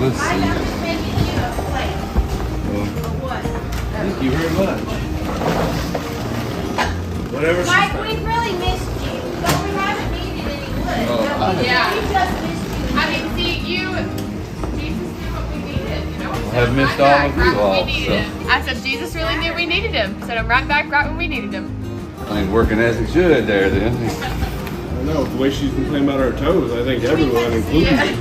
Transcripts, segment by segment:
Let's see. I'm just making you a plate. Well, For what? thank you very much. Whatever. Mike, we've really missed you. But we haven't needed any wood. Oh, Yeah. We just missed you. I mean, see, Jesus knew what we needed, you know? I have missed all of you all, We needed him. I said, Jesus really knew we needed him. Sent him right back right when we needed him. Things working as it should there then. I don't know, the way she's been playing about her toes, I think everyone, including me.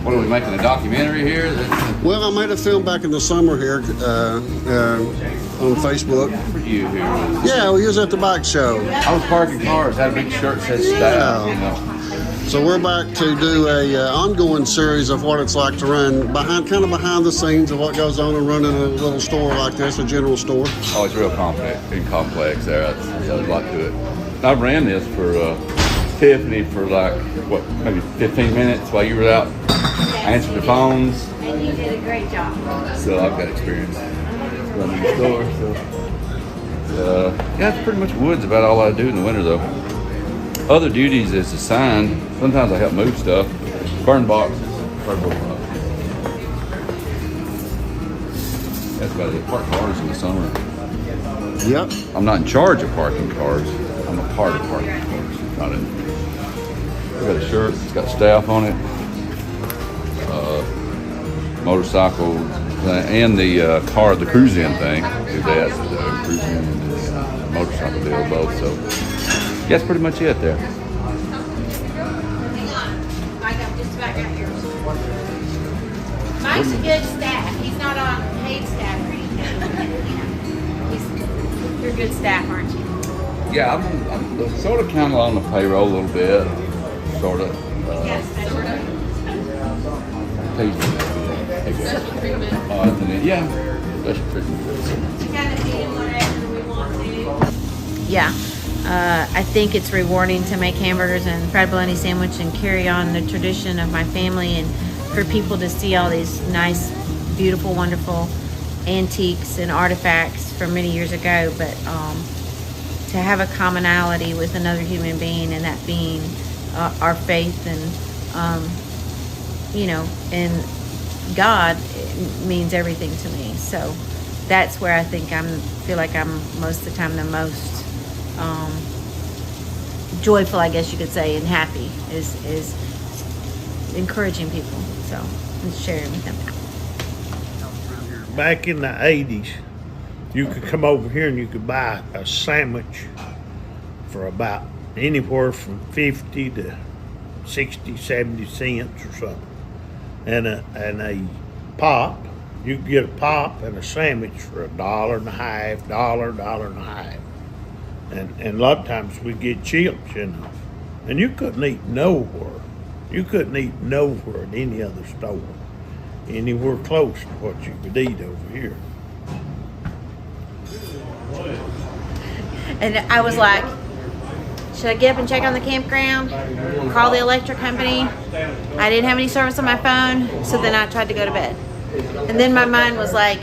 What are we making, a documentary here? Well, I made a film back in the summer here on Facebook. For you here. Yeah, we was at the bike show. I was parking cars, had a big shirt that says style, you know. So we're back to do a ongoing series of what it's like to run behind the scenes of what goes on and running a little store like this, a general store. Oh, it's real complex there. There's a lot to it. I ran this for Tiffany for like, what, maybe 15 minutes while you were out answering the phones. And you did a great job. So I've got experience running the store. So, yeah, it's pretty much woods about all I do in the winter though. Other duties is assigned. Sometimes I help move stuff, burn boxes, cardboard boxes. That's about it. Park cars in the summer. Yep. I'm not in charge of parking cars. I'm a part of parking cars. Not in. I got a shirt. It's got staff on it. Motorcycle and the car, the cruise-in thing. Do that. The cruise-in and the motorcycle deal both. So yeah, that's pretty much it there. Hang on. Mike, I'm just about got yours. Mike's a good staff. He's not on paid staff or anything. You're good staff, aren't you? Yeah, I'm sort of kind of on the payroll a little bit. Sort of. Yes, sort of. Yeah, that's pretty good. We kind of feed him whatever we want to. Yeah. I think it's rewarding to make hamburgers and fried bologna sandwich and carry on the tradition of my family, and for people to see all these nice, beautiful, wonderful antiques and artifacts from many years ago, but to have a commonality with another human being, and that being our faith and and God, it means everything to me. So that's where I think feel like I'm most of the time the most joyful, I guess you could say, and happy is encouraging people. So and sharing with them. Back in the 80s, you could come over here and you could buy a sandwich for about anywhere from 50 to 60, 70 cents or something. And a pop, you could get a pop and a sandwich for $1.50, $1.50. And a lot of times we'd get chips, and you couldn't eat nowhere. You couldn't eat nowhere at any other store, anywhere close to what you could eat over here. And I was like, should I get up and check on the campground? Call the electric company? I didn't have any service on my phone, so then I tried to go to bed. And then my mind was like,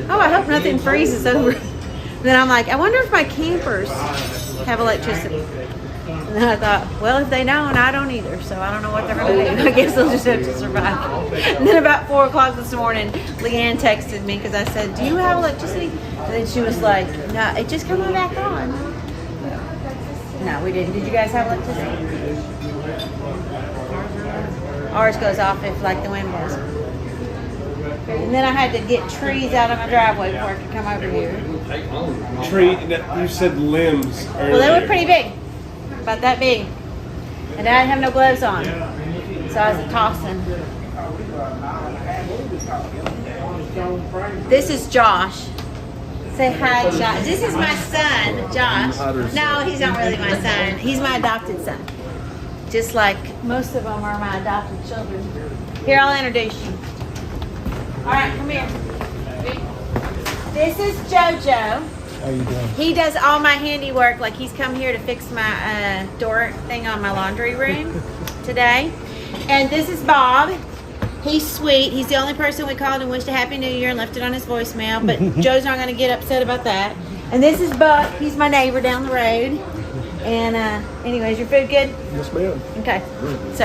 oh, I hope nothing freezes over. And then I'm like, I wonder if my campers have electricity. And then I thought, well, if they don't, I don't either, so I don't know what they're going to do. I guess they'll just have to survive. And then about 4 o'clock this morning, Leanne texted me because I said, do you have electricity? And then she was like, no, it just come back on. No, we didn't. Did you guys have electricity? Ours goes off if like the wind blows. And then I had to get trees out of my driveway before I could come over here. You said limbs earlier. Well, they were pretty big. About that big. And I didn't have no gloves on. So I was tossing. This is Josh. Say hi, Josh. This is my son, Josh. No, he's not really my son. He's my adopted son. Just like most of them are my adopted children. Here, I'll introduce you. All right, come here. This is JoJo. How you doing? He does all my handiwork. Like he's come here to fix my door thing on my laundry room today. And this is Bob. He's sweet. He's the only person we called and wished a Happy New Year and left it on his voicemail. But Joe's not going to get upset about that. And this is Buck. He's my neighbor down the road. And anyways, your food good? Yes, ma'am. Okay. So,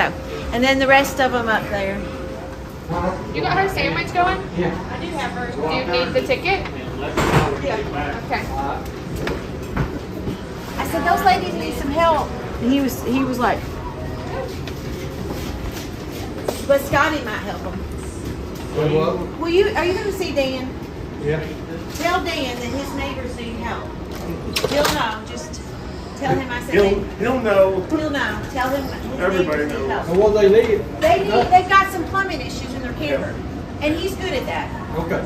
and then the rest of them up there. You got her sandwich going? Yeah. I do have her. Do you need the ticket? Yeah. Okay. I said, those ladies need some help. And he was like, but Scotty might help them. Are you going to see Dan? Yeah. Tell Dan that his neighbors need help. He'll know. Just tell him I said He'll know. he'll know. Tell him his Everybody neighbors need knows. help. What they need? They've got some plumbing issues in their camper. And he's good at that. Okay.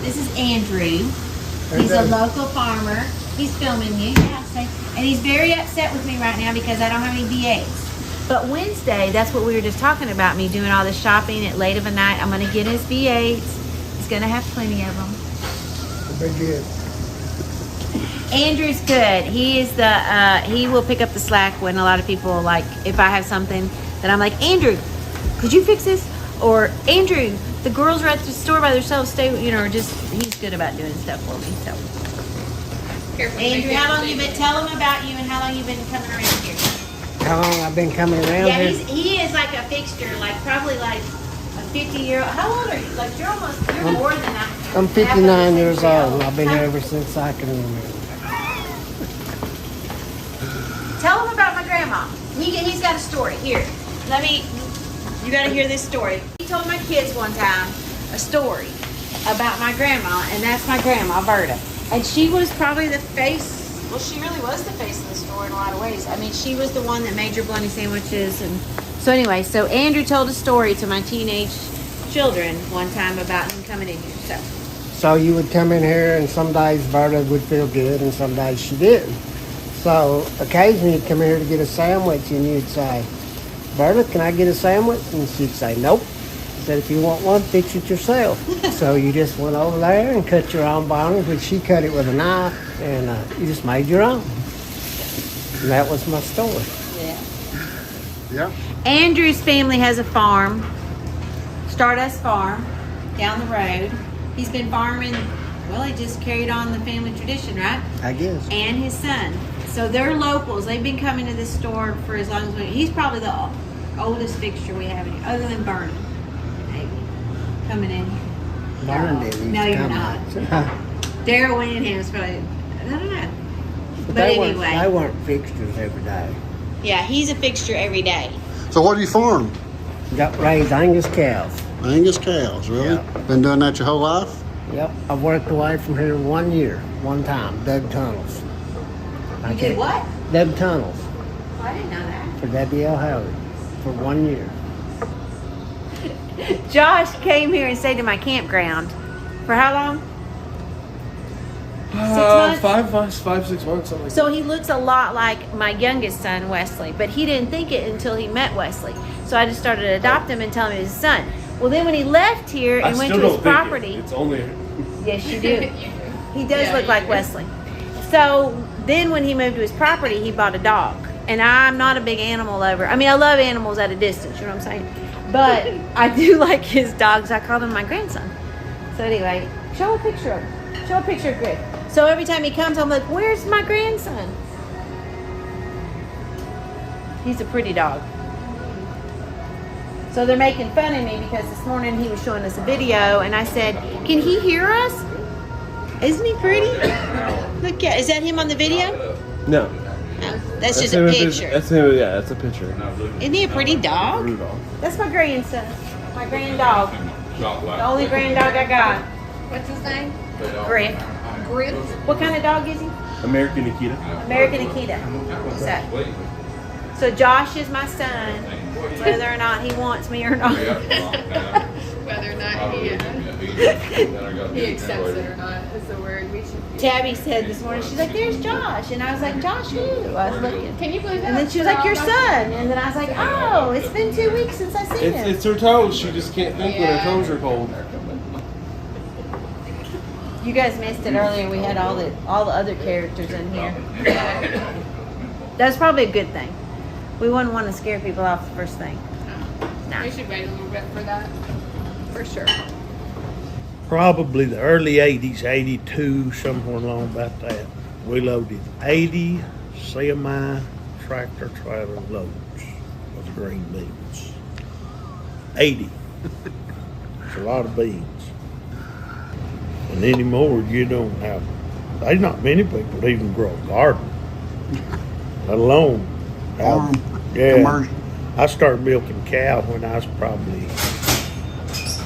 This is Andrew. He's a local farmer. He's filming you. Yeah, and he's very upset with me right now because I don't have any V8s. But Wednesday, that's what we were just talking about, me doing all the shopping at late of a night. I'm going to get his V8s. He's going to have plenty of them. Very good. Andrew's good. He is he will pick up the slack when a lot of people, like, if I have something that I'm like, Andrew, could you fix this? Or, Andrew, the girls are at the store by themselves, stay, or just, he's good about doing stuff for me, so. Careful. Andrew, how long you been, tell them about you and how long you been coming around here? How long I've been coming around Yeah, here? he is like a fixture, like probably like a 50-year-old. How old are you? Like you're more than that. I'm 59 years old. I've been here ever since I can remember. Tell him about my grandma. He's got a story. Here, you got to hear this story. He told my kids one time a story about my grandma, and that's my grandma, Berta. And she was probably the face. Well, she really was the face of the store in a lot of ways. I mean, she was the one that made your bologna sandwiches. And so anyway, so Andrew told a story to my teenage children one time about him coming in here. So you would come in here, and some days Berta would feel good, and some days she didn't. So occasionally you'd come here to get a sandwich, and you'd say, Berta, can I get a sandwich? And she'd say, nope. I said, if you want one, fix it yourself. So you just went over there and cut your own bologna, which she cut it with a knife, and you just made your own. And that was my story. Yeah. Andrew's family has a farm, Stardust Farm, down the road. He's been farming, well, he just carried on the family tradition, right? I guess. And his son. So they're locals. They've been coming to this store for as long as he's probably the oldest fixture we have in here, other than Bernie, maybe, coming in here. Vernon didn't. No, you're not. Daryl Winningham probably, I don't know. But They anyway. weren't fixtures every day. Yeah, he's a fixture every day. So what do you farm? Got raised Angus cows. Angus cows, really? Yeah. Been doing that your whole life? Yep, I worked away from here 1 year, one time, dug tunnels. You did what? Dug tunnels Oh, I didn't know that. for W.L. Howard for 1 year. Josh came here and stayed in my campground. For how long? 6 months? 5, 6 months, something like So he looks a lot like my youngest son, Wesley, but he didn't think it until he met Wesley. So I just started to adopt him and tell him he was his son. Well, then when he left here that. and I went still to his don't think property, It's only. yes, you do. He does Yeah, look you like do. Wesley. So then when he moved to his property, he bought a dog. And I'm not a big animal lover. I mean, I love animals at a distance, you know what I'm saying? But I do like his dogs. I called him my grandson. So anyway, show a picture of him. Show a picture of Griff. So every time he comes, I'm like, where's my grandson? He's a pretty dog. So they're making fun of me because this morning he was showing us a video and I said, can he hear us? Isn't he pretty? Look at, is that him on the video? No. No, that's just a picture. That's him. Yeah, that's a picture. Isn't he a pretty dog? Rudolph. That's my grandson. My grand dog. The only grand dog I got. What's his name? Griff. Griff. What kind of dog is he? American Nikita. American Akita. So, Josh is my son, whether or not he wants me or not. Whether or not he accepts it or not is the word. We should. Tabby said this morning, she's like, there's Josh. And I was like, Josh who? I was looking. Can you believe that? And then she was like, your son. And then I was like, oh, it's been 2 weeks since I seen him. It's her toes. She just can't think when her toes are cold. You guys missed it earlier. We had all the other characters in here. That's probably a good thing. We wouldn't want to scare people off the first thing. No. We should wait a little bit for that. For sure. Probably the early 80s, 82, somewhere along about that. We loaded 80 semi-tractor trailer loads of green beans. 80. It's a lot of beans. And anymore, you don't have, there's not many people that even grow a garden, let alone Farm, yeah. commercial. I started milking cow when I was probably,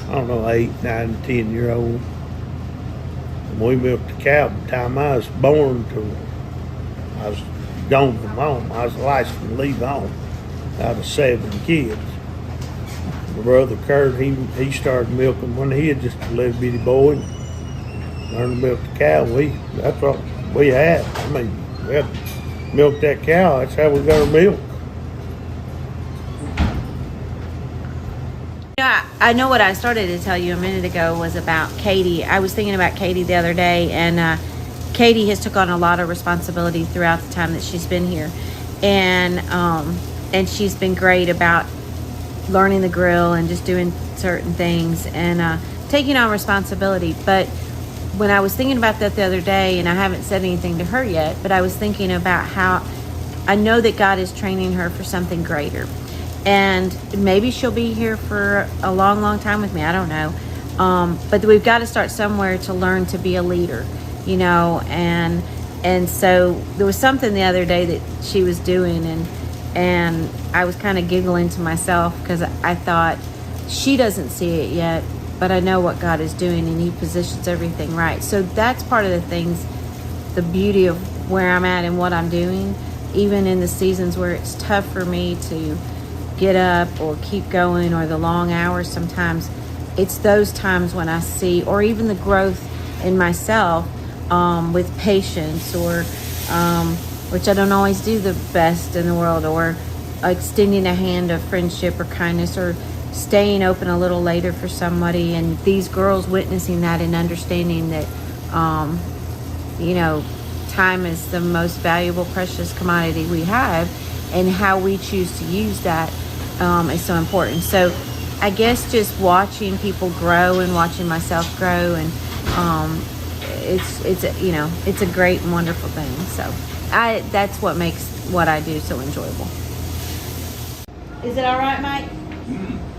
I don't know, 8, 9, 10-year-old. And we milked the cow from the time I was born to I was gone from home. I was licensed to leave home out of 7 kids. My brother Kurt, he started milking when he had just a little bitty boy. Learned to milk the cow. That's what we had. I mean, we had to milk that cow. That's how we got our milk. I know what I started to tell you a minute ago was about Katie. I was thinking about Katie the other day, and Katie has took on a lot of responsibility throughout the time that she's been here, and she's been great about learning the grill and just doing certain things and taking on responsibility. But when I was thinking about that the other day, and I haven't said anything to her yet, but I was thinking about how I know that God is training her for something greater. And maybe she'll be here for a long, long time with me. I don't know. But we've got to start somewhere to learn to be a leader, you know. And so there was something the other day that she was doing, and I was kind of giggling to myself because I thought, she doesn't see it yet, but I know what God is doing, and He positions everything right. So that's part of the things, the beauty of where I'm at and what I'm doing, even in the seasons where it's tough for me to get up or keep going, or the long hours. Sometimes it's those times when I see, or even the growth in myself with patience, or which I don't always do the best in the world, or extending a hand of friendship or kindness, or staying open a little later for somebody. And these girls witnessing that and understanding that you know, time is the most valuable, precious commodity we have, and how we choose to use that is so important. So I guess just watching people grow and watching myself grow, and it's you know, it's a great and wonderful thing. So that's what makes what I do so enjoyable. Is it all right, Mike?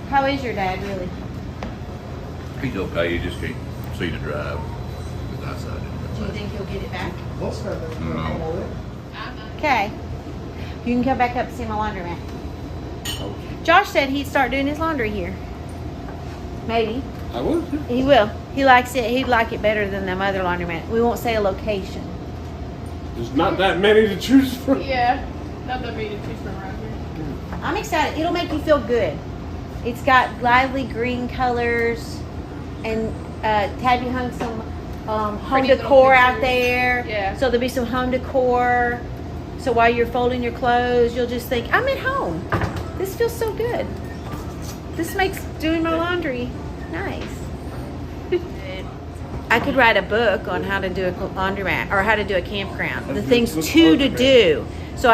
How is your dad, really? He's okay. You just can't see the drive. With eyesight. Do you think he'll get it back? No. Okay. You can come back up and see my laundromat. Josh said he'd start doing his laundry here. Maybe. I would. He will. He likes it. He'd like it better than them other laundromat. We won't say a location. There's not that many to choose from. Yeah. Not that many to choose from around here. I'm excited. It'll make you feel good. It's got lively green colors, and Tabby hung some home Pretty little decor out pictures. there. Yeah. So there'll be some home decor. So while you're folding your clothes, you'll just think, I'm at home. This feels so good. This makes doing my laundry nice. I could write a book on how to do a laundromat, or how to do a campground. The things to do. So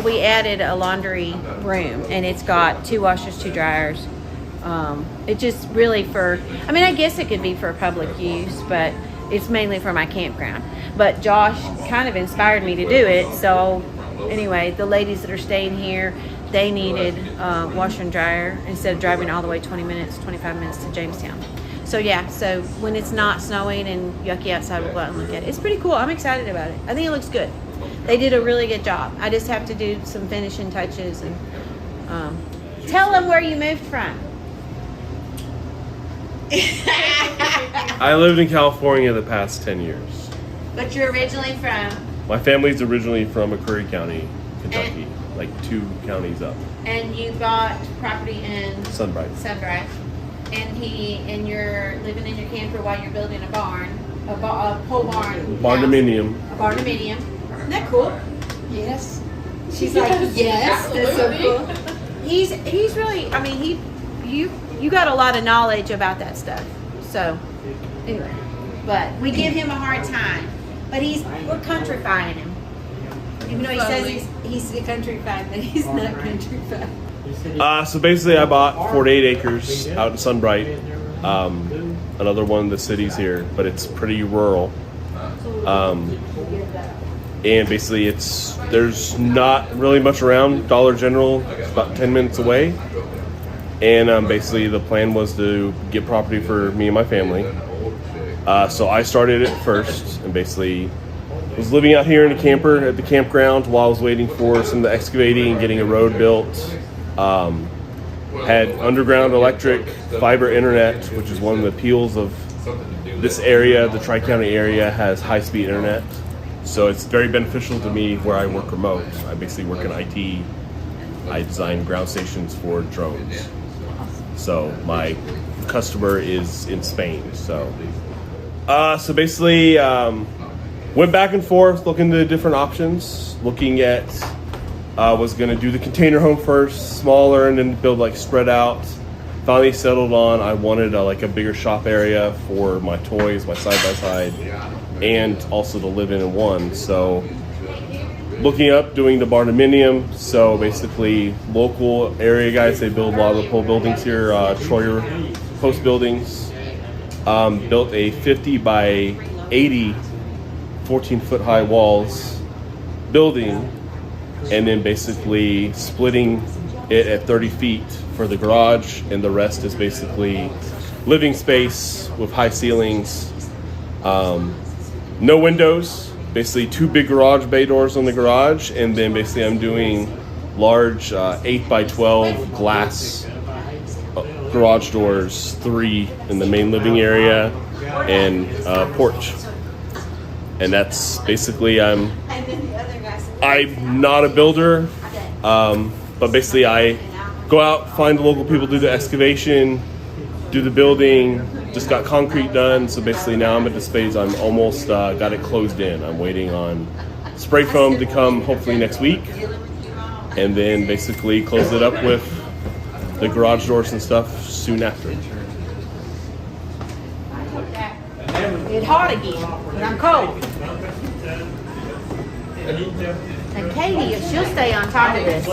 we added a laundry room, and it's got 2 washers, 2 dryers. It just really I mean, I guess it could be for public use, but it's mainly for my campground. But Josh kind of inspired me to do it. So anyway, the ladies that are staying here, they needed washer and dryer instead of driving all the way 25 minutes to Jamestown. So yeah, so when it's not snowing and yucky outside, we'll go out and look at it. It's pretty cool. I'm excited about it. I think it looks good. They did a really good job. I just have to do some finishing touches. And tell them where you moved from. I lived in California the past 10 years. But you're originally from? My family's originally from McCreary County, Kentucky, like 2 counties up. And you bought property in Sunbright. And you're living in your camper while you're building a barn, a pole barn. Barndominium. A barndominium. Isn't that cool? Yes. She's like, yes, that's so cool. He's really, I mean, you got a lot of knowledge about that stuff. So, anyway. but we give him a hard time. But we're countrifying him. Even though he says he's countrified, but he's not countrified. So basically, I bought 48 acres out in Sunbright, another one of the cities here, but it's pretty rural. And basically, there's not really much around. Dollar General is about 10 minutes away. And basically, the plan was to get property for me and my family. So I started it first, and basically was living out here in a camper at the campground while I was waiting for some of the excavating and getting a road built. Had underground electric, fiber internet, which is one of the appeals of this area. The Tri-County area has high-speed internet, so it's very beneficial to me where I work remote. I basically work in IT. I design ground stations for drones. So my customer is in Spain. So basically, went back and forth looking at different options. Looking at was going to do the container home first, smaller, and then build like spread out. Finally settled on I wanted a bigger shop area for my toys, my side-by-side, and also to live in one. So looking up doing the barndominium. So basically local area guys, they build a lot of the pole buildings here, Troyer post buildings. Built a 50 by 80 14-foot high walls building, and then basically splitting it at 30 feet for the garage, and the rest is basically living space with high ceilings, no windows, basically 2 big garage bay doors on the garage, and then basically I'm doing large 8 by 12 glass garage doors, 3 in the main living area and porch. And that's basically I'm not a builder, but basically I go out, find the local people, do the excavation, do the building. Just got concrete done, so basically now I'm at this phase. I'm almost got it closed in. I'm waiting on spray foam to come hopefully next week, and then basically close it up with the garage doors and stuff soon after. It's hot again, and I'm cold. And Katie, if she'll stay on top of this.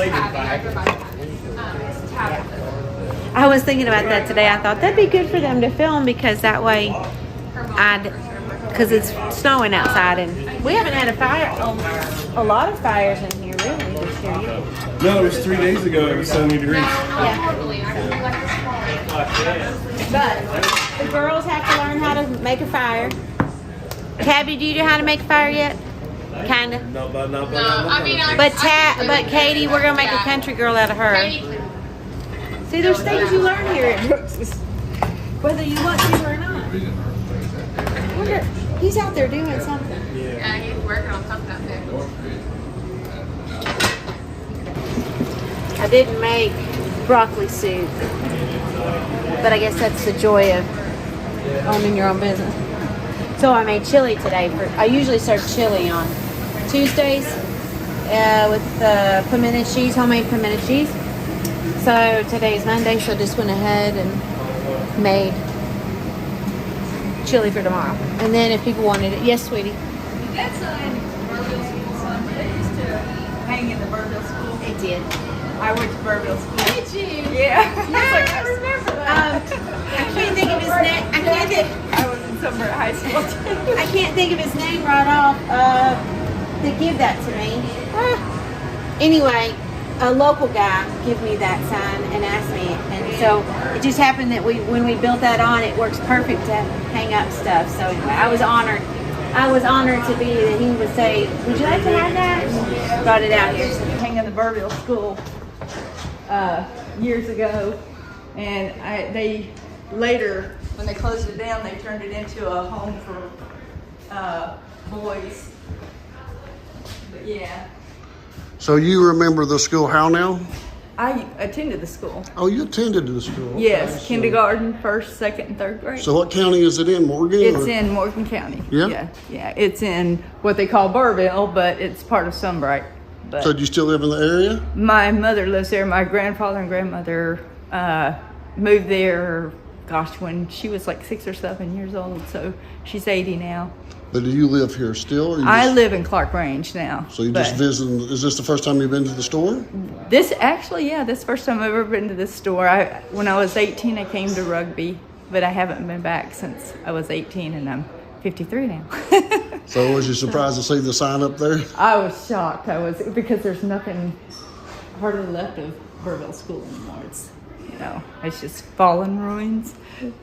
I was thinking about that today. I thought that'd be good for them to film, because that way because it's snowing outside, and we haven't had a lot of fires in here really this year. No, it was 3 days ago. It was 70 degrees. Yeah. But the girls have to learn how to make a fire. Cabby, do you know how to make a fire yet? Kinda. No, I mean, But Katie, we're gonna make a country girl out of her. See, there's things you learn here at Brooks's, whether you want to or not. I wonder, he's out there doing something. Yeah, he's working on something out there. I didn't make broccoli soup, but I guess that's the joy of owning your own business. So I made chili today. I usually serve chili on Tuesdays with pimento cheese, homemade pimento cheese. So today's Monday, so just went ahead and made chili for tomorrow. And then if people wanted it, yes, sweetie. That's in Burville School, son. They used to hang in the Burville School. They did. I went to Burville School. Did you? Yeah. Yeah, I remember that. I can't think of his name. I was in Sunbury High School too. I can't think of his name right off. To give that to me. Anyway, a local guy gave me that sign and asked me, and so it just happened that when we built that on, it works perfect to hang up stuff. So I was honored. I was honored to be that he would say, "Would you like to have that?" And brought it out here. So Hang in the Burville School years ago, and they later, when they closed it down, they turned it into a home for boys. But yeah, So you remember the school how now? I attended the school. Oh, you attended the school. Yes, Okay, kindergarten, first, second, and third grade. So what county is it in, Morgan? It's or- in Morgan County. Yeah? Yeah. It's in what they call Burville, but it's part of Sunbright. But So do you still live in the area? my mother lives there. My grandfather and grandmother moved there gosh, when she was like 6 or 7 years old. So she's 80 now. But do you live here still? Or you I just, live in Clark Range now. so you but just visiting? Is this the first time you've been to the store? This actually, yeah, this first time I've ever been to this store. When I was 18, I came to Rugby, but I haven't been back since I was 18, and I'm 53 now. So was you surprised to see the sign up there? I was shocked. Because there's nothing hardly left of Burville School anymore. It's just fallen ruins.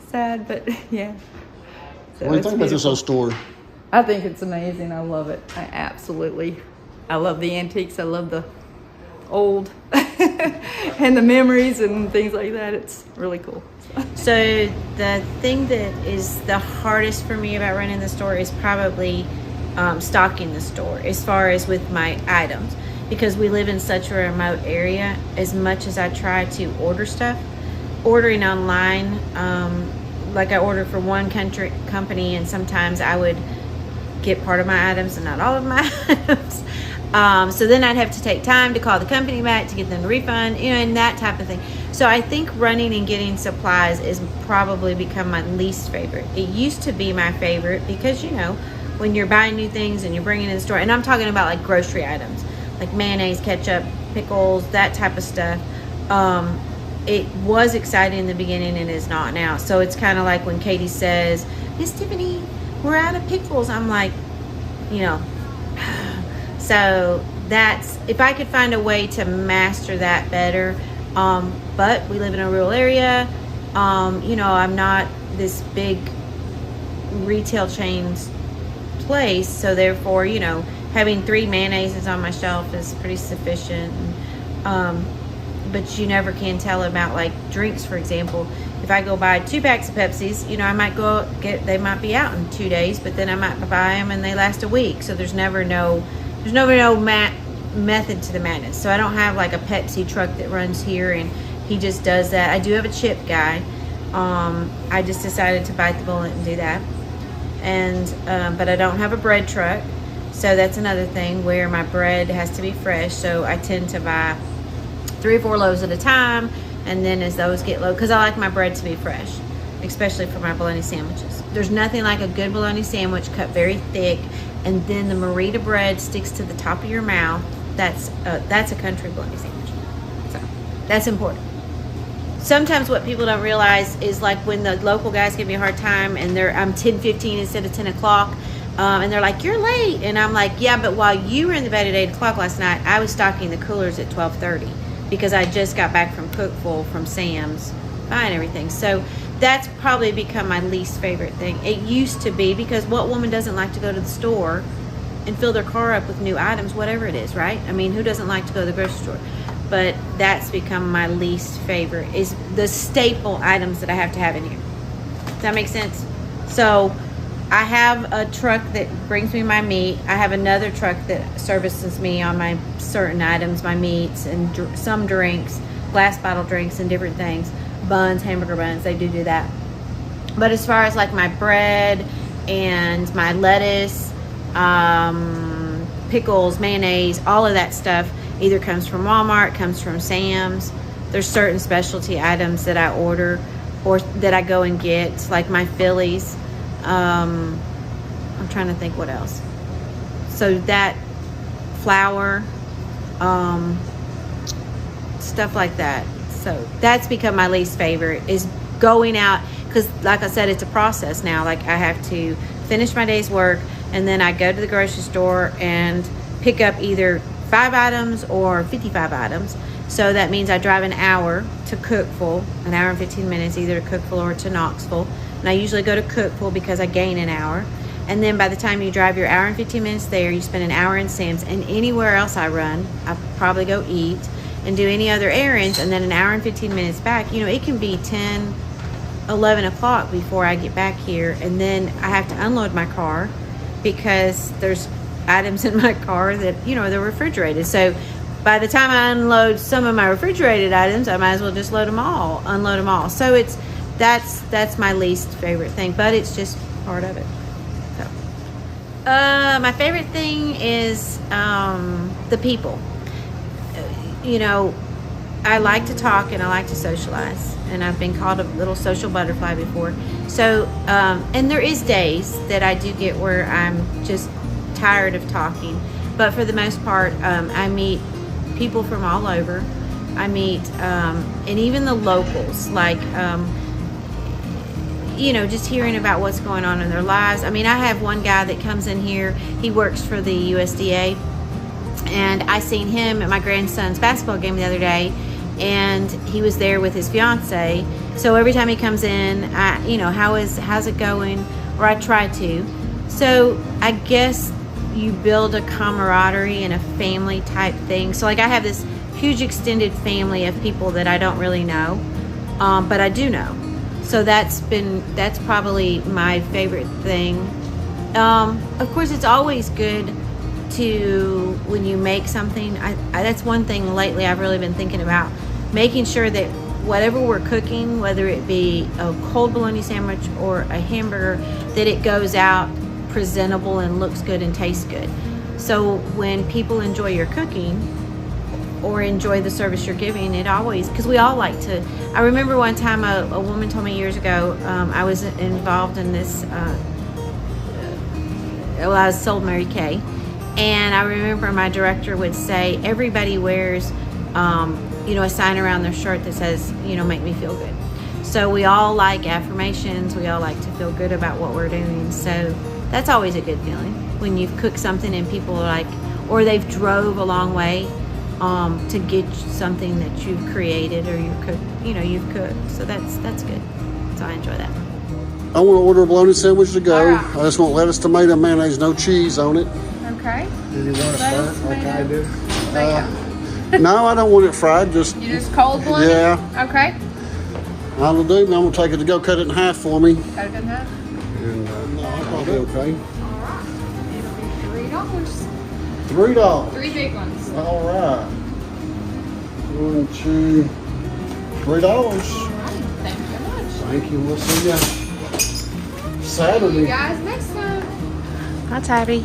Sad, but yeah. So What do you it's think about this beautiful. whole store? I think it's amazing. I love it. I love the antiques. I love the old and the memories and things like that. It's really cool. So the thing that is the hardest for me about running the store is probably stocking the store as far as with my items, because we live in such a remote area. As much as I try to order stuff, ordering online, like I order for one company, and sometimes I would get part of my items and not all of my items. So then I'd have to take time to call the company back to get them to refund, and that type of thing. So I think running and getting supplies is probably become my least favorite. It used to be my favorite because, when you're buying new things and you're bringing it in the store, and I'm talking about like grocery items, like mayonnaise, ketchup, pickles, that type of stuff. It was exciting in the beginning and is not now. So it's kind of like when Katie says, Miss Tiffany, we're out of pickles. I'm like, so that's, if I could find a way to master that better. But we live in a rural area. I'm not this big retail chains place. So therefore, having 3 mayonnaises on my shelf is pretty sufficient. But you never can tell about like drinks, for example. If I go buy 2 packs of Pepsis, I might they might be out in 2 days, but then I might buy them and they last a week. So there's never no method to the madness. So I don't have like a Pepsi truck that runs here and he just does that. I do have a chip guy. I just decided to bite the bullet and do that. And but I don't have a bread truck. So that's another thing where my bread has to be fresh. So I tend to buy 3 or 4 loaves at a time, and then as those get low, because I like my bread to be fresh, especially for my bologna sandwiches. There's nothing like a good bologna sandwich cut very thick, and then the Merita bread sticks to the top of your mouth. That's a country bologna sandwich. So that's important. Sometimes what people don't realize is like when the local guys give me a hard time and I'm 10:15 instead of 10 o'clock, and they're like, you're late, and I'm like, yeah, but while you were in the bed at 8 o'clock last night, I was stocking the coolers at 12:30 because I just got back from Cookful from Sam's buying everything. So that's probably become my least favorite thing. It used to be, because what woman doesn't like to go to the store and fill their car up with new items, whatever it is, right? I mean, who doesn't like to go to the grocery store? But that's become my least favorite, is the staple items that I have to have in here. Does that make sense? So I have a truck that brings me my meat. I have another truck that services me on my certain items, my meats and some drinks, glass bottle drinks and different things. Buns, hamburger buns, they do that. But as far as like my bread and my lettuce, pickles, mayonnaise, all of that stuff either comes from Walmart, comes from Sam's. There's certain specialty items that I order or that I go and get, like my Phillies. I'm trying to think what else. So that flour, stuff like that. So that's become my least favorite, is going out, because like I said, it's a process now. Like I have to finish my day's work and then I go to the grocery store and pick up either 5 items or 55 items. So that means I drive an hour to Cookful, an hour and 15 minutes, either to Cookful or to Knoxville. And I usually go to Cookful because I gain an hour. And then by the time you drive your hour and 15 minutes there, you spend an hour in Sam's. And anywhere else I run, I probably go eat and do any other errands, and then an hour and 15 minutes back. It can be 10, 11 o'clock before I get back here. And then I have to unload my car because there's items in my car that, they're refrigerated. So by the time I unload some of my refrigerated items, I might as well just unload them all. So that's my least favorite thing, but it's just part of it. So, my favorite thing is the people. I like to talk and I like to socialize, and I've been called a little social butterfly before. So, and there is days that I do get where I'm just tired of talking, but for the most part, I meet people from all over. I meet, and even the locals, like, you know, just hearing about what's going on in their lives. I mean, I have one guy that comes in here, he works for the USDA, and I seen him at my grandson's basketball game the other day, and he was there with his fiance. So every time he comes in, you know, how's it going? Or I try to. So I guess you build a camaraderie and a family type thing. So like I have this huge extended family of people that I don't really know, but I do know. So that's probably my favorite thing. Of course, it's always good to, when you make something, that's one thing lately I've really been thinking about, making sure that whatever we're cooking, whether it be a cold bologna sandwich or a hamburger, that it goes out presentable and looks good and tastes good. So when people enjoy your cooking or enjoy the service you're giving, it always, because we all like to. I remember one time a woman told me years ago, I was involved in this, I was sold Mary Kay, and I remember my director would say, everybody wears, you know, a sign around their shirt that says, you know, make me feel good. So we all like affirmations, we all like to feel good about what we're doing. So that's always a good feeling when you've cooked something and people are like, or they've drove a long way to get something that you've created or you've cooked. So that's good. So I enjoy that. I want to order a bologna sandwich to go. All right. I just want lettuce, tomato, mayonnaise, no cheese on it. Okay. Do you want it burnt like I do? No, I don't want it fried. Just You just cold bologna? Yeah. Okay. I'll do. I'm gonna take it to go. Cut it in half for me. Cut it in half. And I'll be okay. Alright. It'll be $3. $3. 3 big ones. All right. 1, 2, $3. Alright. Thank you very much. Thank you. We'll see you See Saturday. you guys next time. Hi, Tabby.